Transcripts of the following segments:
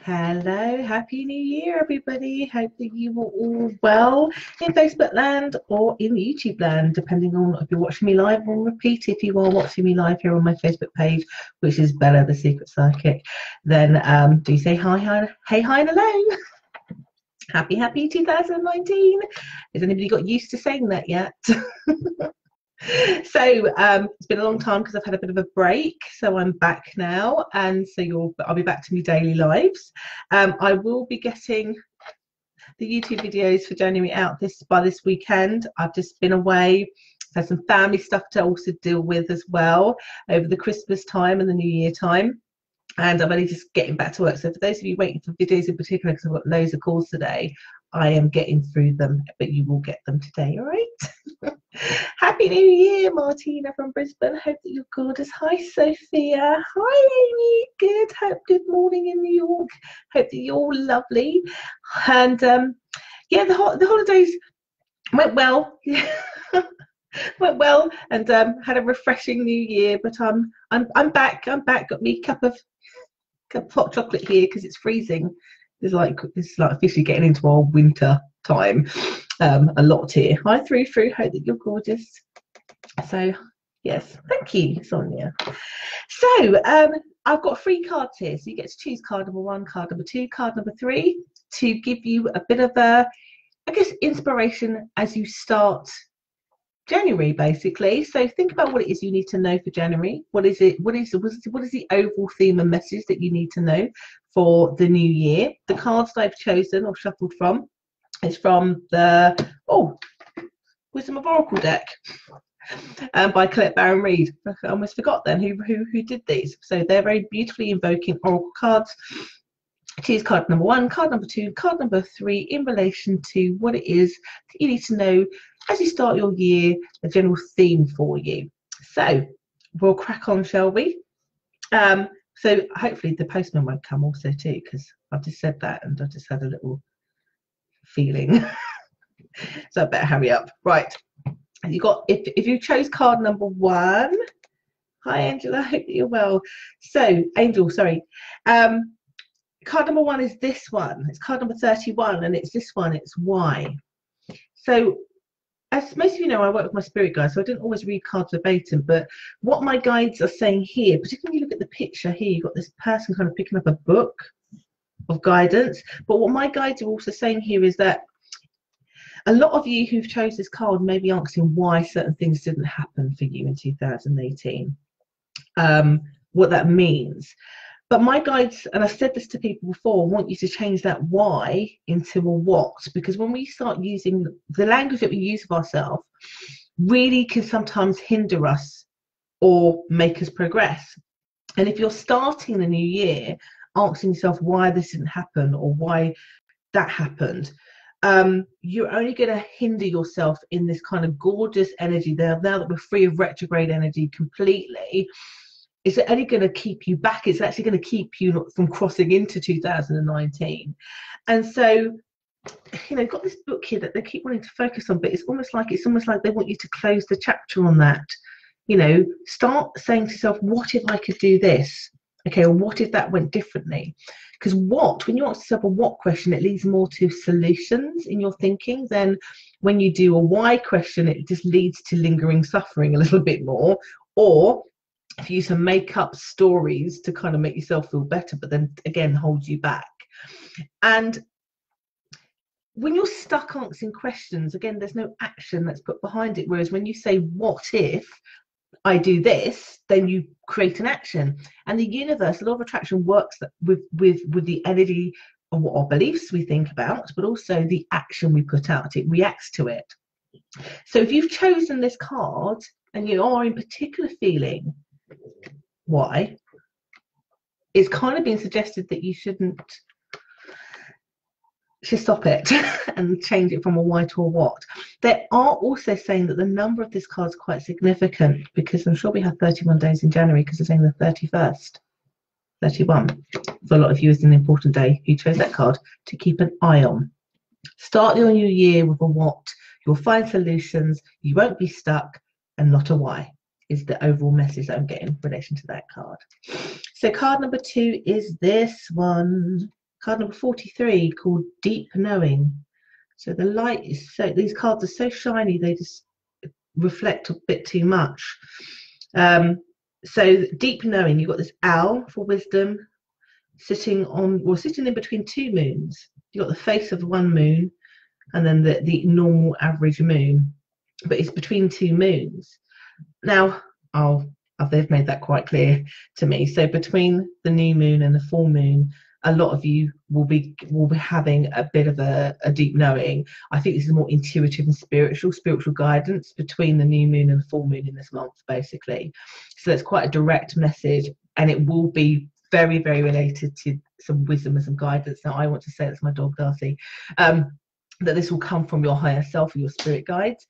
Hello, happy new year, everybody. Hope that you are all well in Facebook land or in YouTube land, depending on if you're watching me live or repeat. If you are watching me live here on my Facebook page, which is Bella the Secret Psychic, then do say hi, hey, hi, and hello. Happy 2019. Has anybody got used to saying that yet? So it's been a long time because I've had a bit of a break, so I'm back now, and so I'll be back to my daily lives. I will be getting the YouTube videos for January out by this weekend. I've just been away, had some family stuff to also deal with as well over the Christmas time and the New Year time. And I'm only just getting back to work. So for those of you waiting for videos in particular, because I've got loads of calls today, I am getting through them, but you will get them today, all right? Happy New Year, Martina from Brisbane. Hope that you're gorgeous. Hi, Sophia. Hi, Amy. Good morning in New York. Hope that you're all lovely. And yeah, the holidays went well. Went well, and had a refreshing New Year. But I'm back. Got me cup of hot chocolate here because it's freezing. It's like officially getting into our winter time. A lot here. Hi, through. Hope that you're gorgeous. So yes, thank you, Sonia. So I've got 3 cards here. So you get to choose card number 1, card number 2, card number 3 to give you a bit of a, I guess, inspiration as you start January, basically. So think about what it is you need to know for January. What is it? What is the overall theme and message that you need to know for the new year? The cards that I've chosen or shuffled from is from the Wisdom of Oracle deck by Colette Baron Reid. I almost forgot then who did these. So they're very beautifully invoking oracle cards. Choose card number 1, card number 2, card number 3 in relation to what it is that you need to know as you start your year, a general theme for you. So we'll crack on, shall we? So hopefully the postman won't come also too, because I've just said that and I just had a little feeling. So I better hurry up. Right. You got, if you chose card number 1, hi Angela, hope that you're well. So Angel, sorry. Card number 1 is this one. It's card number 31, and it's this one. It's why. So as most of you know, I work with my spirit guides, so I don't always read cards verbatim, but what my guides are saying here, particularly when you look at the picture here, you've got this person kind of picking up a book of guidance, but what my guides are also saying here is that a lot of you who've chose this card may be asking why certain things didn't happen for you in 2018, what that means. But my guides, and I've said this to people before, want you to change that why into a what, because when we start using the language that we use of ourselves, really can sometimes hinder us or make us progress. And if you're starting the new year asking yourself why this didn't happen or why that happened, you're only going to hinder yourself in this kind of gorgeous energy there. Now that we're free of retrograde energy completely, it's only going to keep you back. It's actually going to keep you from crossing into 2019. And so, you know, got this book here that they keep wanting to focus on, but it's almost like they want you to close the chapter on that. You know, start saying to yourself, what if I could do this? Okay, or what if that went differently? Because when you ask yourself a what question, it leads more to solutions in your thinking than when you do a why question, it just leads to lingering suffering a little bit more, or for you to make up stories to kind of make yourself feel better, but then again hold you back. And when you're stuck answering questions, again, there's no action that's put behind it. Whereas when you say, what if I do this, then you create an action. And the universe, the law of attraction, works with the energy of what our beliefs we think about, but also the action we put out. It reacts to it. So if you've chosen this card and you are in particular feeling why, it's kind of being suggested that you should stop it and change it from a why to a what. They are also saying that the number of this card is quite significant, because I'm sure we have 31 days in January, because they're saying the 31st, 31. For a lot of you, is an important day. You chose that card to keep an eye on. Start your new year with a what. You'll find solutions. You won't be stuck, and not a why is the overall message that I'm getting in relation to that card. So card number 2 is this one. card number 43, called Deep Knowing. So the light is so, these cards are so shiny, they just reflect a bit too much. So deep knowing, you've got this owl for wisdom sitting on, or sitting in between two moons. You've got the face of one moon and then the normal average moon, but it's between two moons. Now, they've made that quite clear to me. So between the new moon and the full moon, a lot of you will be having a bit of a deep knowing. I think this is more intuitive and spiritual guidance between the new moon and the full moon in this month, basically. So it's quite a direct message, and it will be very, very related to some wisdom and some guidance. Now, I want to say, that's my dog Darcy, that this will come from your higher self or your spirit guides.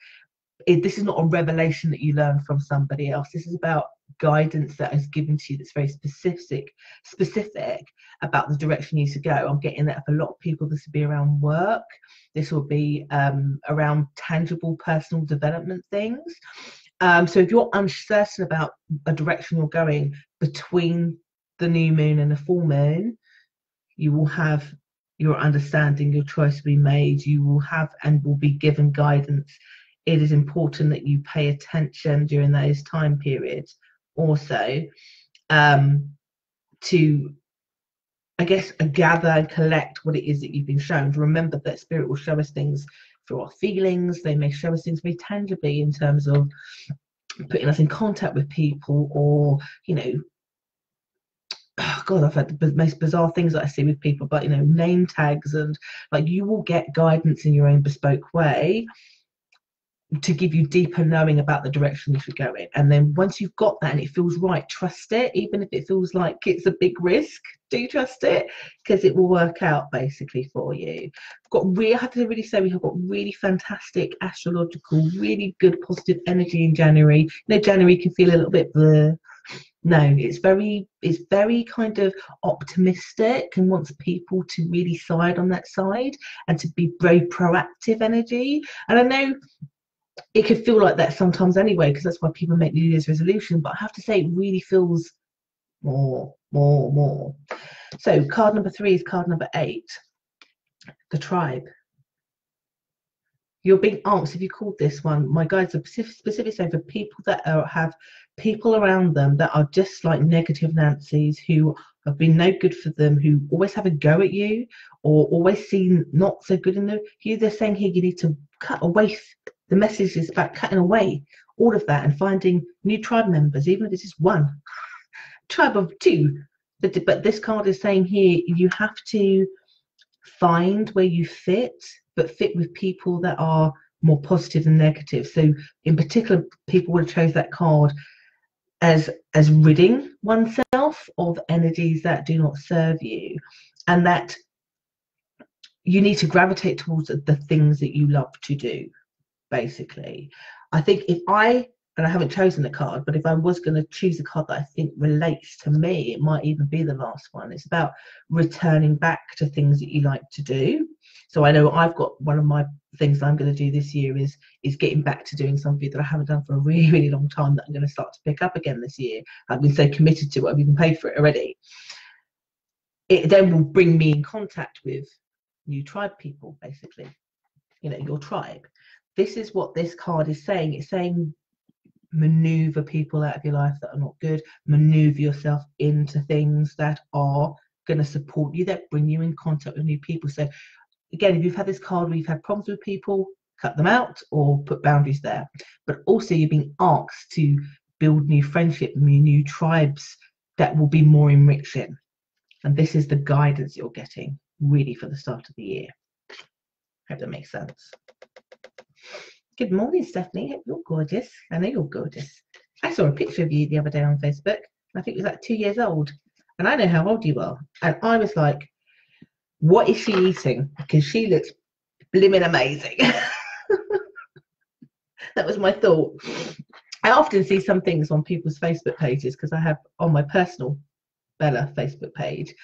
This is not a revelation that you learn from somebody else. This is about guidance that is given to you that's very specific about the direction you need to go. I'm getting that for a lot of people. This will be around work. This will be around tangible personal development things. So if you're uncertain about a direction you're going between the new moon and the full moon, you will have your understanding, your choice will be made. You will have and will be given guidance. It is important that you pay attention during those time periods also to, I guess, gather and collect what it is that you've been shown. Remember that spirit will show us things through our feelings. They may show us things very tangibly in terms of putting us in contact with people, or, you know, oh God, I've had the most bizarre things that I see with people, but, you know, name tags, and like, you will get guidance in your own bespoke way to give you deeper knowing about the direction you should go in. And then once you've got that and it feels right, trust it. Even if it feels like it's a big risk, do trust it, because it will work out basically for you. I have to really say, we have got really fantastic astrological, really good positive energy in January. You know, January can feel a little bit bleh. No, it's very kind of optimistic and wants people to really side on that side and to be very proactive energy. And I know it could feel like that sometimes anyway, because that's why people make New Year's resolution, but I have to say, it really feels more. So card number 3 is card number 8, the tribe. You're being asked, if you called this one, my guides are specifically saying for people that have people around them that are just like negative Nancy's, who have been no good for them, who always have a go at you, or always seem not so good in you. They're saying here, you need to cut away. The message is about cutting away all of that and finding new tribe members, even if it's just one tribe of 2. But this card is saying here, you have to find where you fit, but fit with people that are more positive than negative. So in particular, people would have chose that card as ridding oneself of energies that do not serve you, and that you need to gravitate towards the things that you love to do. Basically, I think and I haven't chosen a card, but if I was going to choose a card that I think relates to me, it might even be the last one. It's about returning back to things that you like to do. So I know I've got one of my things that I'm going to do this year is getting back to doing something that I haven't done for a really, really long time, that I'm going to start to pick up again this year. I've been so committed to it, I've even paid for it already. It then will bring me in contact with new tribe people, basically, you know, your tribe. This is what this card is saying. It's saying maneuver people out of your life that are not good, maneuver yourself into things that are going to support you, that bring you in contact with new people. So again, if you've had this card where you've had problems with people, cut them out or put boundaries there. But also, you're being asked to build new friendship, new tribes that will be more enriching. And this is the guidance you're getting really for the start of the year. Hope that makes sense. Good morning, Stephanie. Hope you're gorgeous. I know you're gorgeous. I saw a picture of you the other day on Facebook. I think it was like 2 years old. And I know how old you are. And I was like, what is she eating? Because she looks blimmin' amazing. That was my thought. I often see some things on people's Facebook pages, because I have on my personal Bella Facebook page,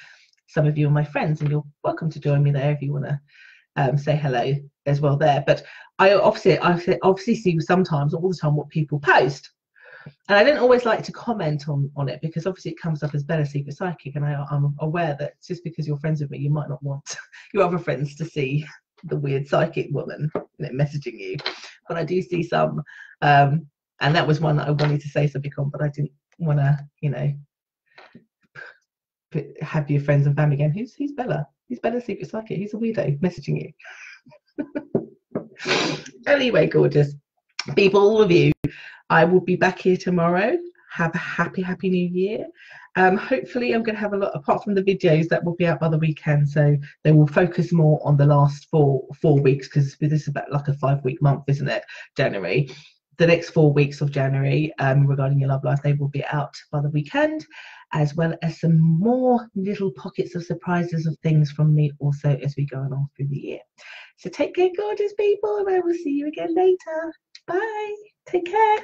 some of you are my friends, and you're welcome to join me there if you want to say hello as well there. But I obviously see sometimes, all the time, what people post. And I don't always like to comment on it because obviously it comes up as Bella Secret Psychic, and I'm aware that just because you're friends with me, you might not want your other friends to see the weird psychic woman, you know, messaging you. But I do see some, and that was one that I wanted to say something on, but I didn't want to, you know, have your friends and family going, who's Bella? Who's Bella Secret Psychic? Who's a weirdo messaging you? Anyway, gorgeous people, all of you, I will be back here tomorrow. Have a happy new year. Hopefully I'm going to have a lot, apart from the videos that will be out by the weekend, so they will focus more on the last four weeks, because this is about like a 5-week month, isn't it? January. The next 4 weeks of January, regarding your love life, they will be out by the weekend, as well as some more little pockets of surprises of things from me also as we go along through the year. So take care, gorgeous people, and I will see you again later. Bye. Take care.